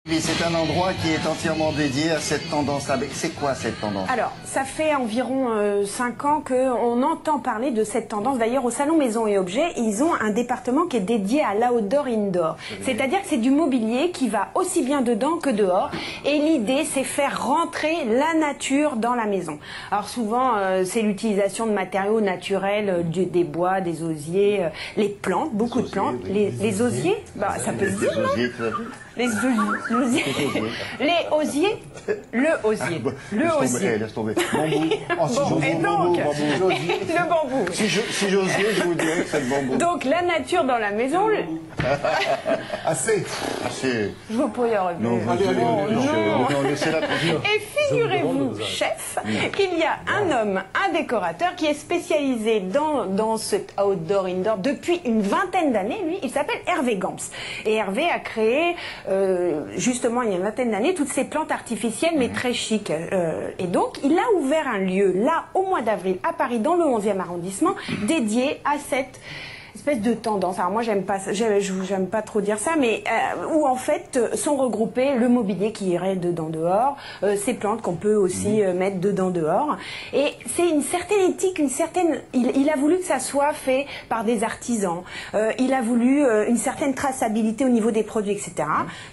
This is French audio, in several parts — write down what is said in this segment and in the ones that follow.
C'est un endroit qui est entièrement dédié à cette tendance. C'est quoi cette tendance? Alors, ça fait environ 5 ans qu'on entend parler de cette tendance. D'ailleurs, au Salon Maison et Objets, ils ont un département qui est dédié à l'outdoor-indoor. C'est-à-dire que c'est du mobilier qui va aussi bien dedans que dehors. Et l'idée, c'est faire rentrer la nature dans la maison. Alors souvent, c'est l'utilisation de matériaux naturels, des bois, des osiers, les plantes, beaucoup de plantes. Les osiers, bah, ça peut se dire, non? Les osiers. Les osiers. Le osier. Le osier. Laisse tomber. Bambou. Oh, si Bon, et donc, le bambou. Si j'osais, je vous dirais que c'est le bambou. Donc, la nature dans la maison. Assez. Je vous prie en revenir. Non, allez, laissez la produire. Et figurez-vous, chef, qu'il y a un homme, un décorateur, qui est spécialisé dans cet outdoor-indoor depuis une vingtaine d'années. Lui, il s'appelle Hervé Gams. Et Hervé a créé, justement, il y a une vingtaine d'années, toutes ces plantes artificielles, mais très chic. Et donc, il a ouvert un lieu, là, au mois d'avril, à Paris, dans le 11e arrondissement, dédié à cette espèce de tendance. Alors moi, j'aime pas trop dire ça, mais où en fait sont regroupés le mobilier qui irait dedans dehors, ces plantes qu'on peut aussi mettre dedans dehors. Et c'est une certaine éthique, il a voulu que ça soit fait par des artisans. Il a voulu une certaine traçabilité au niveau des produits, etc.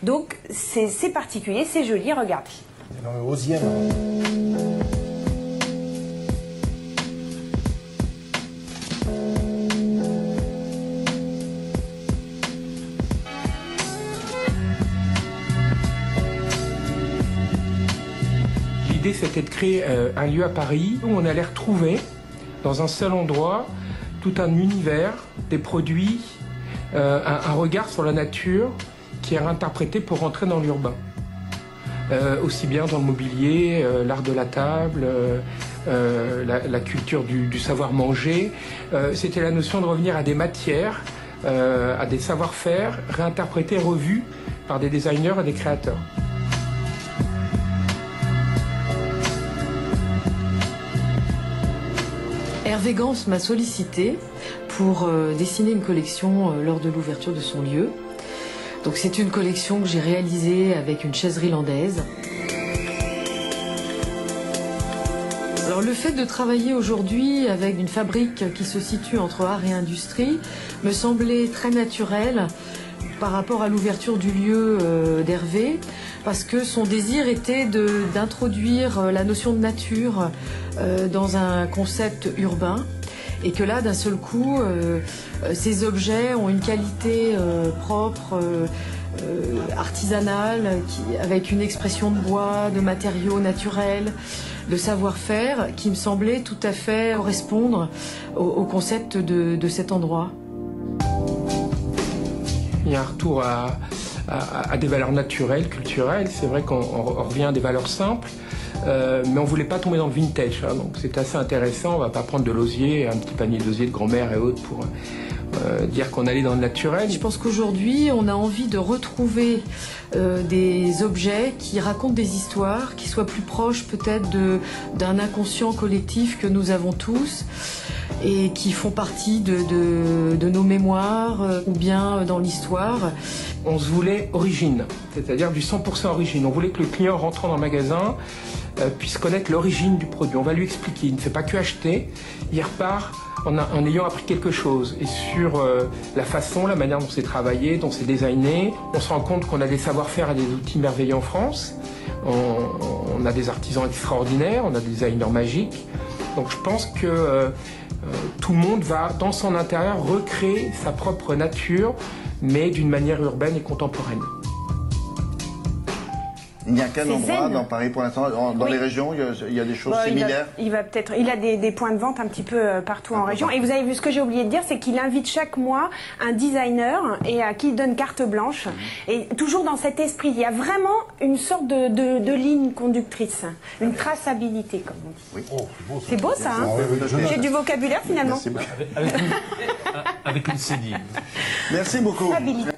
Donc c'est particulier, c'est joli. Regardez. Dans le 11e. L'idée, c'était de créer un lieu à Paris où on allait retrouver, dans un seul endroit, tout un univers, des produits, un regard sur la nature qui est réinterprété pour rentrer dans l'urbain. Aussi bien dans le mobilier, l'art de la table, la culture du savoir-manger. C'était la notion de revenir à des matières, à des savoir-faire réinterprétés, revus par des designers et des créateurs. Hervé Gams m'a sollicité pour dessiner une collection lors de l'ouverture de son lieu. Donc c'est une collection que j'ai réalisée avec une chaise irlandaise. Alors le fait de travailler aujourd'hui avec une fabrique qui se situe entre art et industrie me semblait très naturel par rapport à l'ouverture du lieu d'Hervé, parce que son désir était d'introduire la notion de nature dans un concept urbain, et que là, d'un seul coup, ces objets ont une qualité propre, artisanale, avec une expression de bois, de matériaux naturels, de savoir-faire, qui me semblait tout à fait correspondre au concept de cet endroit. Il y a un retour à des valeurs naturelles, culturelles. C'est vrai qu'on revient à des valeurs simples, mais on ne voulait pas tomber dans le vintage. Hein, donc c'est assez intéressant. On ne va pas prendre de l'osier, un petit panier d'osier de grand-mère et autres pour dire qu'on allait dans le naturel. Je pense qu'aujourd'hui, on a envie de retrouver des objets qui racontent des histoires, qui soient plus proches peut-être d'un inconscient collectif que nous avons tous, et qui font partie de nos mémoires ou bien dans l'histoire. On se voulait origine, c'est-à-dire du 100% origine. On voulait que le client rentrant dans le magasin puisse connaître l'origine du produit. On va lui expliquer, il ne fait pas que acheter, il repart en ayant appris quelque chose. Et sur la façon, la manière dont c'est travaillé, dont c'est designé, on se rend compte qu'on a des savoir-faire et des outils merveilleux en France. On a des artisans extraordinaires, on a des designers magiques. Donc je pense que tout le monde va, dans son intérieur, recréer sa propre nature, mais d'une manière urbaine et contemporaine. Il n'y a qu'un endroit dans Paris pour l'instant. Dans les régions, il y a des choses similaires. Il a des points de vente un petit peu partout en région. Et vous avez vu, ce que j'ai oublié de dire, c'est qu'il invite chaque mois un designer et à qui il donne carte blanche. Et toujours dans cet esprit, il y a vraiment une sorte de ligne conductrice, une traçabilité, comme on dit. Oui. Oh, c'est beau ça, hein? J'ai du vocabulaire finalement. Avec une cédille. Merci beaucoup. Traçabilité.